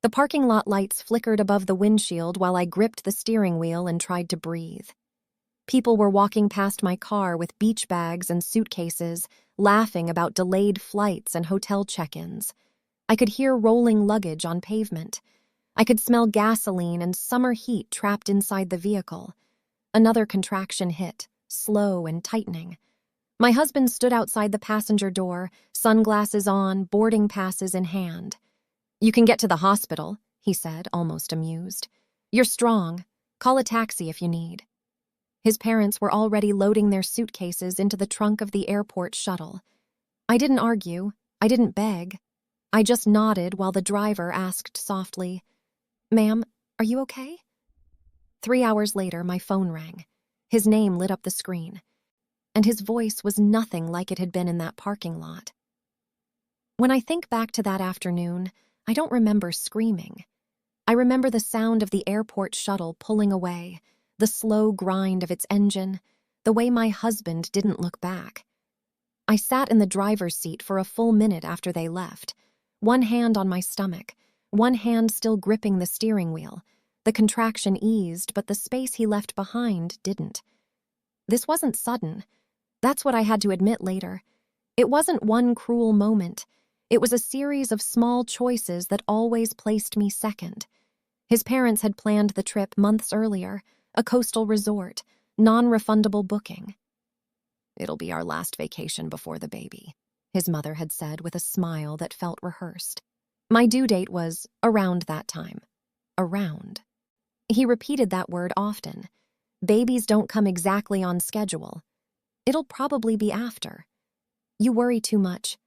The parking lot lights flickered above the windshield while I gripped the steering wheel and tried to breathe. People were walking past my car with beach bags and suitcases, laughing about delayed flights and hotel check-ins. I could hear rolling luggage on pavement. I could smell gasoline and summer heat trapped inside the vehicle. Another contraction hit, slow and tightening. My husband stood outside the passenger door, sunglasses on, boarding passes in hand. "You can get to the hospital," he said, almost amused. "You're strong. Call a taxi if you need." His parents were already loading their suitcases into the trunk of the airport shuttle. I didn't argue. I didn't beg. I just nodded while the driver asked softly, "Ma'am, are you okay?" 3 hours later, my phone rang. His name lit up the screen, and his voice was nothing like it had been in that parking lot. When I think back to that afternoon, I don't remember screaming. I remember the sound of the airport shuttle pulling away, the slow grind of its engine, the way my husband didn't look back. I sat in the driver's seat for a full minute after they left, one hand on my stomach, one hand still gripping the steering wheel. The contraction eased, but the space he left behind didn't. This wasn't sudden. That's what I had to admit later. It wasn't one cruel moment. It was a series of small choices that always placed me second. His parents had planned the trip months earlier, a coastal resort, non-refundable booking. "It'll be our last vacation before the baby," his mother had said with a smile that felt rehearsed. My due date was around that time. Around. He repeated that word often. Babies don't come exactly on schedule. It'll probably be after. You worry too much.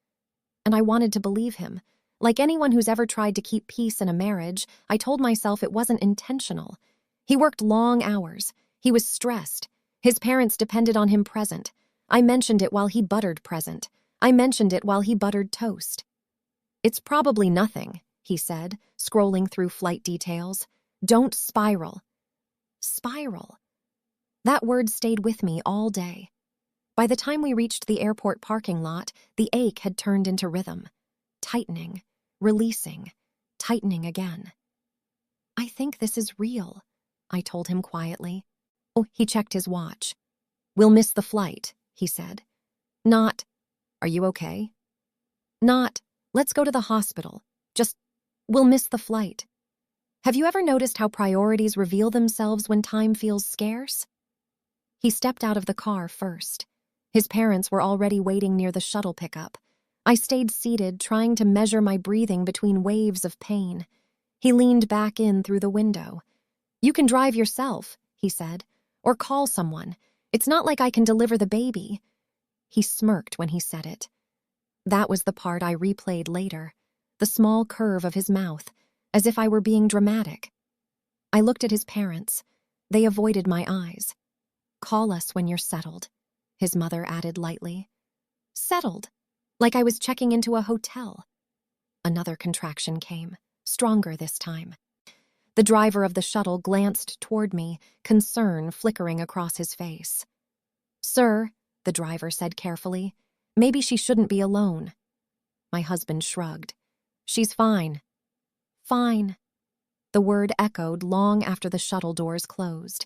And I wanted to believe him. Like anyone who's ever tried to keep peace in a marriage, I told myself it wasn't intentional. He worked long hours. He was stressed. His parents depended on him present. I mentioned it while he buttered present. I mentioned it while he buttered toast. "It's probably nothing," he said, scrolling through flight details. "Don't spiral." Spiral. That word stayed with me all day. By the time we reached the airport parking lot, the ache had turned into rhythm. Tightening, releasing, tightening again. "I think this is real," I told him quietly. Oh, he checked his watch. "We'll miss the flight," he said. Not, "Are you okay?" Not, "Let's go to the hospital." Just, "We'll miss the flight." Have you ever noticed how priorities reveal themselves when time feels scarce? He stepped out of the car first. His parents were already waiting near the shuttle pickup. I stayed seated, trying to measure my breathing between waves of pain. He leaned back in through the window. "You can drive yourself," he said, "or call someone. It's not like I can deliver the baby." He smirked when he said it. That was the part I replayed later, the small curve of his mouth, as if I were being dramatic. I looked at his parents. They avoided my eyes. "Call us when you're settled," his mother added lightly. Settled, like I was checking into a hotel. Another contraction came, stronger this time. The driver of the shuttle glanced toward me, concern flickering across his face. "Sir," the driver said carefully, "maybe she shouldn't be alone." My husband shrugged. "She's fine." Fine. The word echoed long after the shuttle doors closed.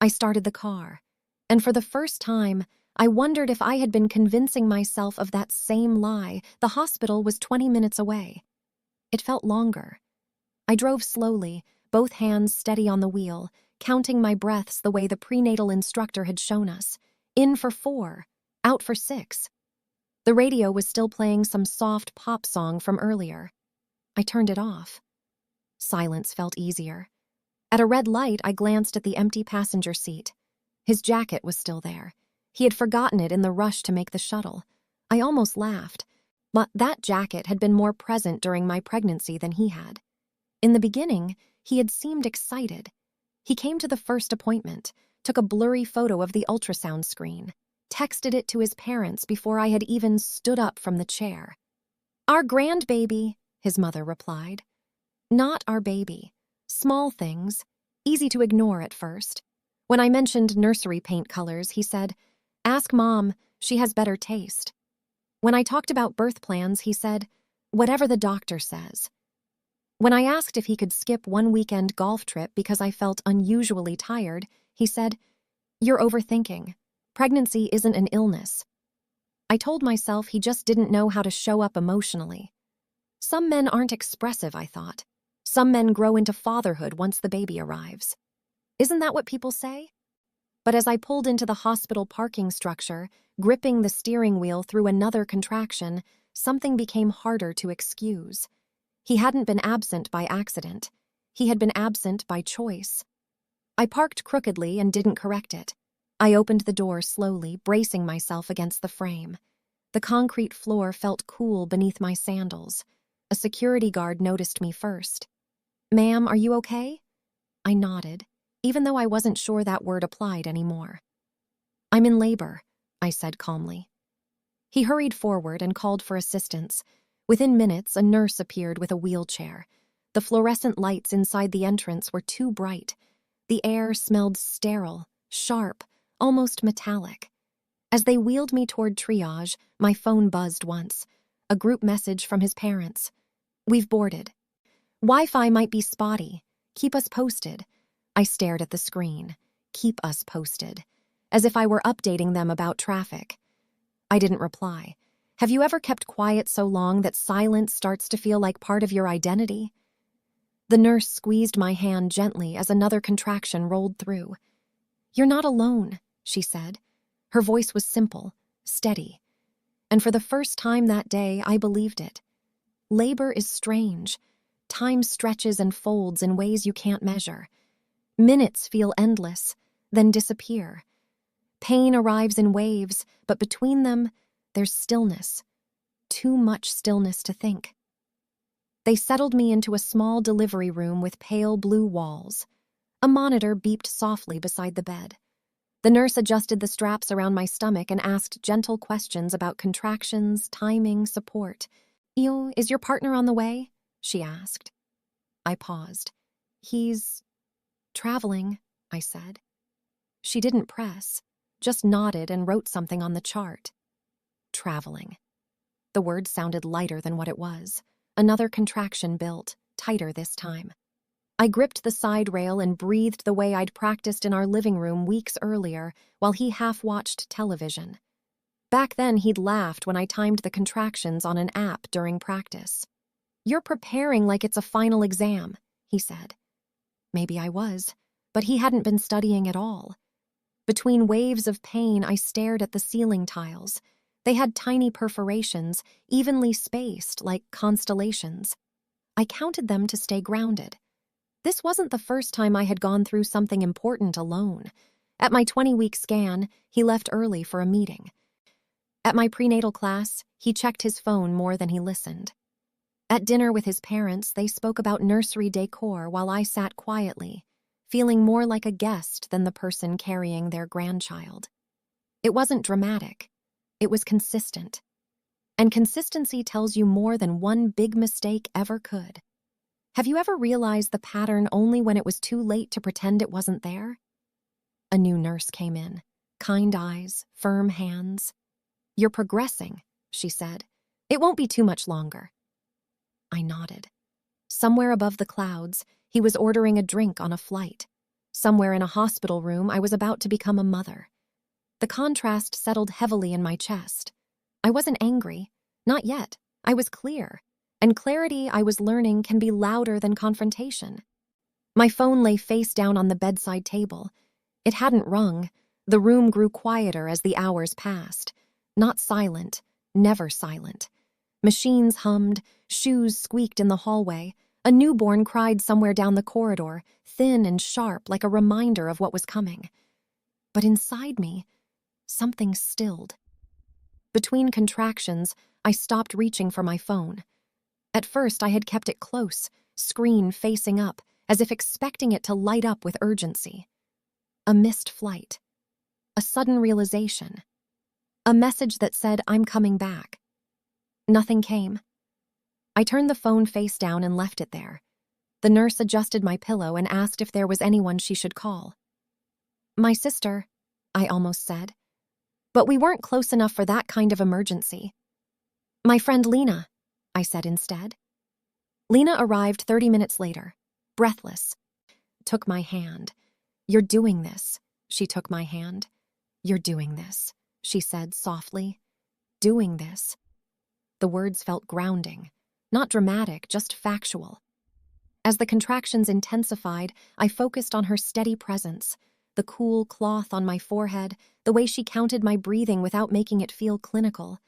I started the car, and for the first time, I wondered if I had been convincing myself of that same lie. The hospital was 20 minutes away. It felt longer. I drove slowly, both hands steady on the wheel, counting my breaths the way the prenatal instructor had shown us. In for 4, out for 6. The radio was still playing some soft pop song from earlier. I turned it off. Silence felt easier. At a red light, I glanced at the empty passenger seat. His jacket was still there. He had forgotten it in the rush to make the shuttle. I almost laughed, but that jacket had been more present during my pregnancy than he had. In the beginning, he had seemed excited. He came to the first appointment, took a blurry photo of the ultrasound screen, texted it to his parents before I had even stood up from the chair. "Our grandbaby," his mother replied. Not our baby. Small things, easy to ignore at first. When I mentioned nursery paint colors, he said, "Ask Mom, she has better taste." When I talked about birth plans, he said, "Whatever the doctor says." When I asked if he could skip one weekend golf trip because I felt unusually tired, he said, "You're overthinking. Pregnancy isn't an illness." I told myself he just didn't know how to show up emotionally. Some men aren't expressive, I thought. Some men grow into fatherhood once the baby arrives. Isn't that what people say? But as I pulled into the hospital parking structure, gripping the steering wheel through another contraction, something became harder to excuse. He hadn't been absent by accident. He had been absent by choice. I parked crookedly and didn't correct it. I opened the door slowly, bracing myself against the frame. The concrete floor felt cool beneath my sandals. A security guard noticed me first. "Ma'am, are you okay?" I nodded, even though I wasn't sure that word applied anymore. "I'm in labor," I said calmly. He hurried forward and called for assistance. Within minutes, a nurse appeared with a wheelchair. The fluorescent lights inside the entrance were too bright. The air smelled sterile, sharp, almost metallic. As they wheeled me toward triage, my phone buzzed once. A group message from his parents. "We've boarded. Wi-Fi might be spotty. Keep us posted." I stared at the screen. Keep us posted. As if I were updating them about traffic. I didn't reply. Have you ever kept quiet so long that silence starts to feel like part of your identity? The nurse squeezed my hand gently as another contraction rolled through. "You're not alone," she said. Her voice was simple, steady. And for the first time that day, I believed it. Labor is strange. Time stretches and folds in ways you can't measure. Minutes feel endless, then disappear. Pain arrives in waves, but between them, there's stillness. Too much stillness to think. They settled me into a small delivery room with pale blue walls. A monitor beeped softly beside the bed. The nurse adjusted the straps around my stomach and asked gentle questions about contractions, timing, support. "Is your partner on the way?" she asked. I paused. "He's traveling," I said. She didn't press, just nodded and wrote something on the chart. Traveling. The word sounded lighter than what it was. Another contraction built, tighter this time. I gripped the side rail and breathed the way I'd practiced in our living room weeks earlier while he half-watched television. Back then, he'd laughed when I timed the contractions on an app during practice. "You're preparing like it's a final exam," he said. Maybe I was, but he hadn't been studying at all. Between waves of pain, I stared at the ceiling tiles. They had tiny perforations, evenly spaced like constellations. I counted them to stay grounded. This wasn't the first time I had gone through something important alone. At my 20-week scan, he left early for a meeting. At my prenatal class, he checked his phone more than he listened. At dinner with his parents, they spoke about nursery decor while I sat quietly, feeling more like a guest than the person carrying their grandchild. It wasn't dramatic. It was consistent. And consistency tells you more than one big mistake ever could. Have you ever realized the pattern only when it was too late to pretend it wasn't there? A new nurse came in. Kind eyes, firm hands. "You're progressing," she said. "It won't be too much longer." I nodded. Somewhere above the clouds, he was ordering a drink on a flight. Somewhere in a hospital room, I was about to become a mother. The contrast settled heavily in my chest. I wasn't angry. Not yet. I was clear. And clarity, I was learning, can be louder than confrontation. My phone lay face down on the bedside table. It hadn't rung. The room grew quieter as the hours passed. Not silent, never silent. Machines hummed, shoes squeaked in the hallway. A newborn cried somewhere down the corridor, thin and sharp like a reminder of what was coming. But inside me, something stilled. Between contractions, I stopped reaching for my phone. At first, I had kept it close, screen facing up, as if expecting it to light up with urgency. A missed flight. A sudden realization. A message that said, "I'm coming back." Nothing came. I turned the phone face down and left it there. The nurse adjusted my pillow and asked if there was anyone she should call. "My sister," I almost said. But we weren't close enough for that kind of emergency. "My friend Lena," I said instead. Lena arrived 30 minutes later, breathless. Took my hand. "You're doing this." She took my hand. "You're doing this," she said softly. "Doing this." The words felt grounding, not dramatic, just factual. As the contractions intensified, I focused on her steady presence, the cool cloth on my forehead, the way she counted my breathing without making it feel clinical.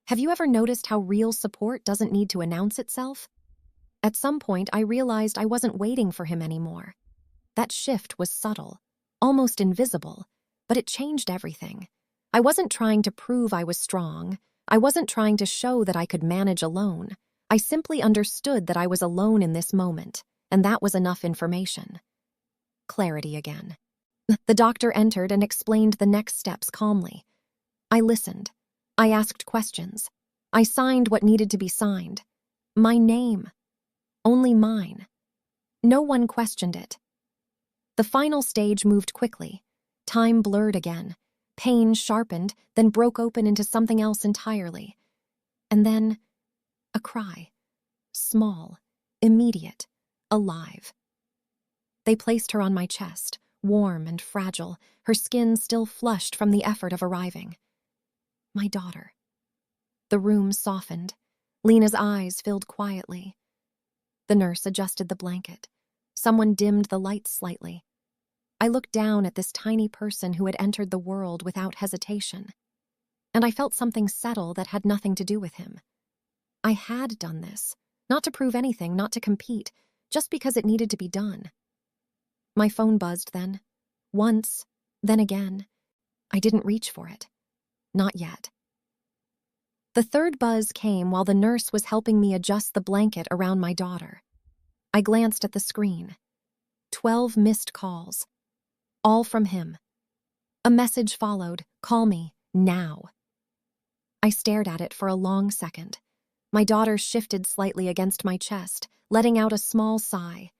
Have you ever noticed how real support doesn't need to announce itself? At some point, I realized I wasn't waiting for him anymore. That shift was subtle, almost invisible, but it changed everything. I wasn't trying to prove I was strong. I wasn't trying to show that I could manage alone. I simply understood that I was alone in this moment, and that was enough information. Clarity again. The doctor entered and explained the next steps calmly. I listened. I asked questions. I signed what needed to be signed. My name. Only mine. No one questioned it. The final stage moved quickly. Time blurred again. Pain sharpened, then broke open into something else entirely. And then, a cry. Small, immediate, alive. They placed her on my chest, warm and fragile, her skin still flushed from the effort of arriving. My daughter. The room softened. Lena's eyes filled quietly. The nurse adjusted the blanket. Someone dimmed the lights slightly. I looked down at this tiny person who had entered the world without hesitation. And I felt something settle that had nothing to do with him. I had done this, not to prove anything, not to compete, just because it needed to be done. My phone buzzed then. Once, then again. I didn't reach for it. Not yet. The third buzz came while the nurse was helping me adjust the blanket around my daughter. I glanced at the screen. 12 missed calls. All from him. A message followed, "Call me, now." I stared at it for a long second. My daughter shifted slightly against my chest, letting out a small sigh.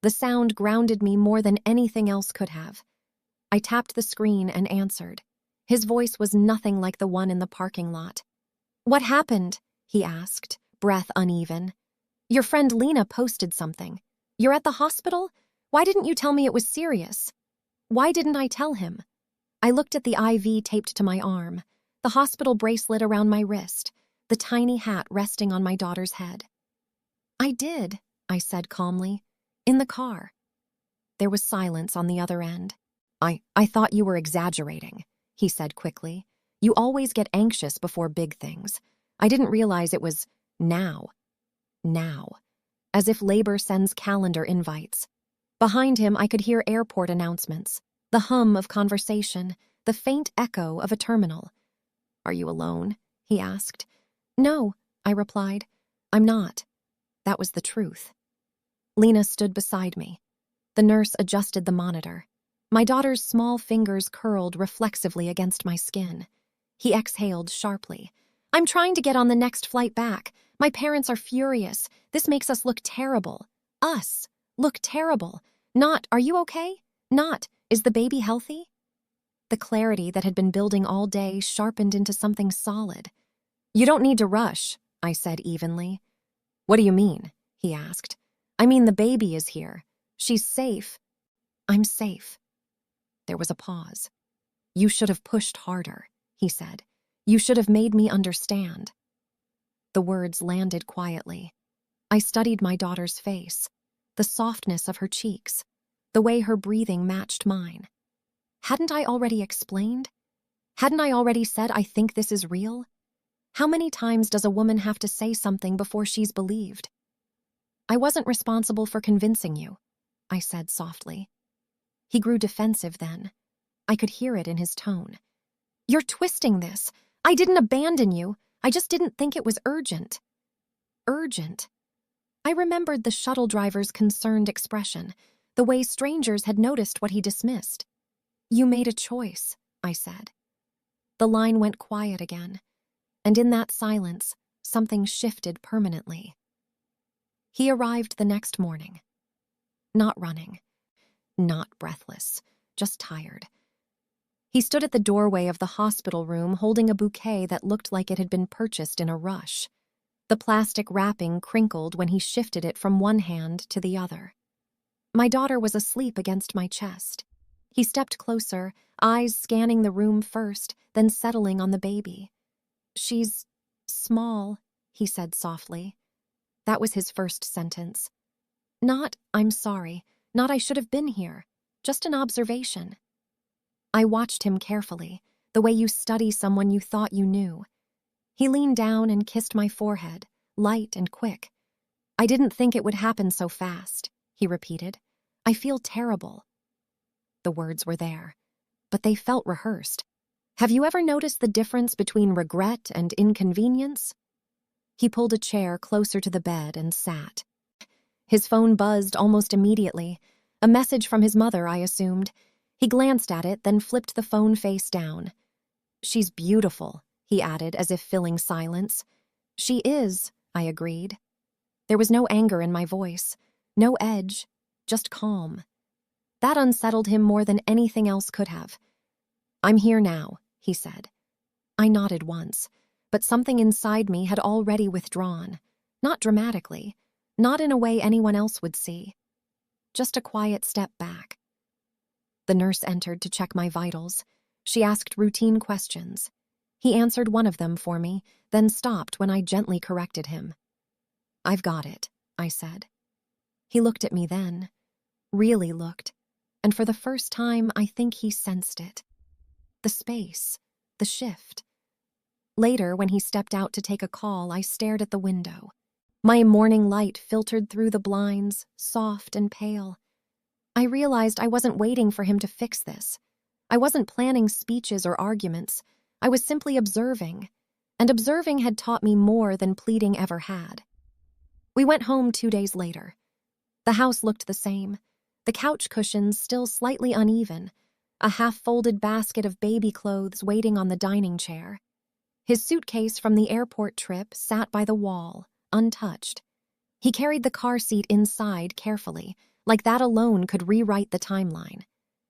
The sound grounded me more than anything else could have. I tapped the screen and answered. His voice was nothing like the one in the parking lot. "What happened?" he asked, breath uneven. "Your friend Lena posted something. You're at the hospital? Why didn't you tell me it was serious?" Why didn't I tell him? I looked at the IV taped to my arm, the hospital bracelet around my wrist, the tiny hat resting on my daughter's head. "I did," I said calmly. "In the car." There was silence on the other end. I thought you were exaggerating," he said quickly. "You always get anxious before big things. I didn't realize it was now. Now. As if labor sends calendar invites. Behind him, I could hear airport announcements, the hum of conversation, the faint echo of a terminal. "Are you alone?" he asked. "No," I replied. "I'm not." That was the truth. Lena stood beside me. The nurse adjusted the monitor. My daughter's small fingers curled reflexively against my skin. He exhaled sharply. "I'm trying to get on the next flight back. My parents are furious. This makes us look terrible. Us. Look terrible. Not, 'Are you okay?' Not, 'Is the baby healthy?' The clarity that had been building all day sharpened into something solid. "You don't need to rush," I said evenly. "What do you mean?" he asked. "I mean the baby is here. She's safe." "I'm safe." There was a pause. "You should have pushed harder," he said. "You should have made me understand." The words landed quietly. I studied my daughter's face, the softness of her cheeks, the way her breathing matched mine. Hadn't I already explained? Hadn't I already said, "I think this is real"? How many times does a woman have to say something before she's believed? "I wasn't responsible for convincing you," I said softly. He grew defensive then. I could hear it in his tone. "You're twisting this. I didn't abandon you. I just didn't think it was urgent." Urgent. I remembered the shuttle driver's concerned expression, the way strangers had noticed what he dismissed. "You made a choice," I said. The line went quiet again, and in that silence, something shifted permanently. He arrived the next morning. Not running, not breathless, just tired. He stood at the doorway of the hospital room holding a bouquet that looked like it had been purchased in a rush. The plastic wrapping crinkled when he shifted it from one hand to the other. My daughter was asleep against my chest. He stepped closer, eyes scanning the room first, then settling on the baby. "She's small," he said softly. That was his first sentence. Not, "I'm sorry," not, "I should have been here," just an observation. I watched him carefully, the way you study someone you thought you knew. He leaned down and kissed my forehead, light and quick. "I didn't think it would happen so fast," he repeated. "I feel terrible." The words were there, but they felt rehearsed. Have you ever noticed the difference between regret and inconvenience? He pulled a chair closer to the bed and sat. His phone buzzed almost immediately. A message from his mother, I assumed. He glanced at it, then flipped the phone face down. "She's beautiful," he added, as if filling silence. "She is," I agreed. There was no anger in my voice, no edge, just calm. That unsettled him more than anything else could have. "I'm here now," he said. I nodded once, but something inside me had already withdrawn. Not dramatically, not in a way anyone else would see. Just a quiet step back. The nurse entered to check my vitals. She asked routine questions. He answered one of them for me, then stopped when I gently corrected him. "I've got it," I said. He looked at me then, really looked, and for the first time I think he sensed it. The space, the shift. Later, when he stepped out to take a call, I stared at the window. My morning light filtered through the blinds, soft and pale. I realized I wasn't waiting for him to fix this. I wasn't planning speeches or arguments. I was simply observing, and observing had taught me more than pleading ever had. We went home 2 days later. The house looked the same, the couch cushions still slightly uneven, a half-folded basket of baby clothes waiting on the dining chair. His suitcase from the airport trip sat by the wall, untouched. He carried the car seat inside carefully, like that alone could rewrite the timeline.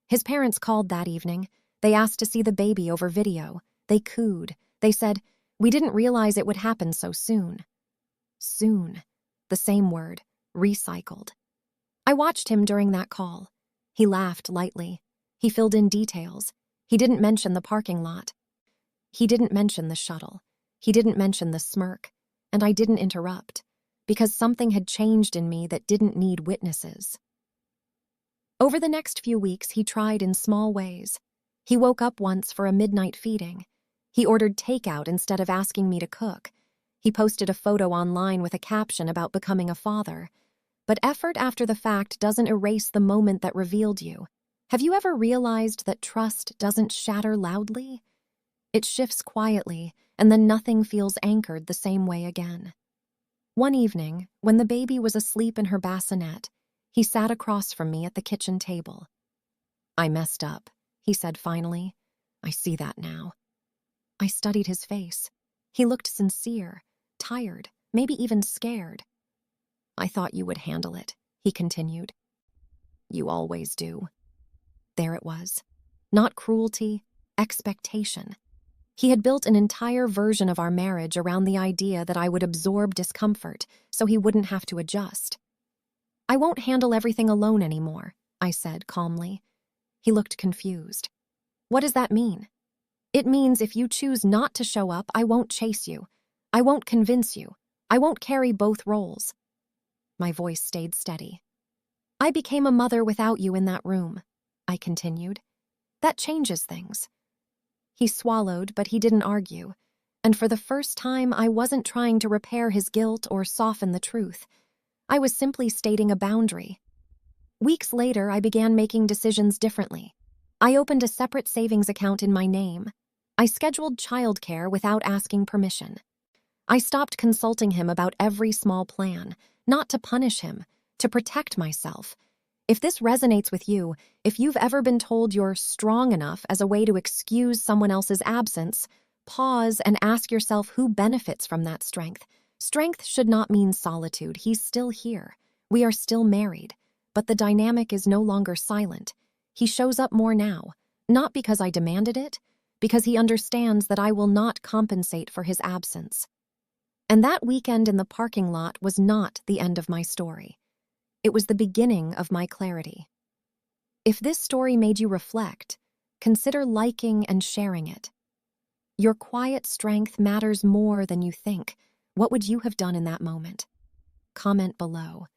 His parents called that evening. They asked to see the baby over video. They cooed. They said, "We didn't realize it would happen so soon." Soon. The same word, recycled. I watched him during that call. He laughed lightly. He filled in details. He didn't mention the parking lot. He didn't mention the shuttle. He didn't mention the smirk. And I didn't interrupt, because something had changed in me that didn't need witnesses. Over the next few weeks, he tried in small ways. He woke up once for a midnight feeding. He ordered takeout instead of asking me to cook. He posted a photo online with a caption about becoming a father. But effort after the fact doesn't erase the moment that revealed you. Have you ever realized that trust doesn't shatter loudly? It shifts quietly, and then nothing feels anchored the same way again. One evening, when the baby was asleep in her bassinet, he sat across from me at the kitchen table. "I messed up," he said finally. "I see that now." I studied his face. He looked sincere, tired, maybe even scared. "I thought you would handle it," he continued. "You always do." There it was. Not cruelty, expectation. He had built an entire version of our marriage around the idea that I would absorb discomfort so he wouldn't have to adjust. "I won't handle everything alone anymore," I said calmly. He looked confused. "What does that mean?" "It means if you choose not to show up, I won't chase you. I won't convince you. I won't carry both roles." My voice stayed steady. "I became a mother without you in that room," I continued. "That changes things." He swallowed, but he didn't argue. And for the first time, I wasn't trying to repair his guilt or soften the truth. I was simply stating a boundary. Weeks later, I began making decisions differently. I opened a separate savings account in my name. I scheduled childcare without asking permission. I stopped consulting him about every small plan, not to punish him, to protect myself. If this resonates with you, if you've ever been told you're strong enough as a way to excuse someone else's absence, pause and ask yourself who benefits from that strength. Strength should not mean solitude. He's still here. We are still married. But the dynamic is no longer silent. He shows up more now, not because I demanded it, because he understands that I will not compensate for his absence. And that weekend in the parking lot was not the end of my story. It was the beginning of my clarity. If this story made you reflect, consider liking and sharing it. Your quiet strength matters more than you think. What would you have done in that moment? Comment below.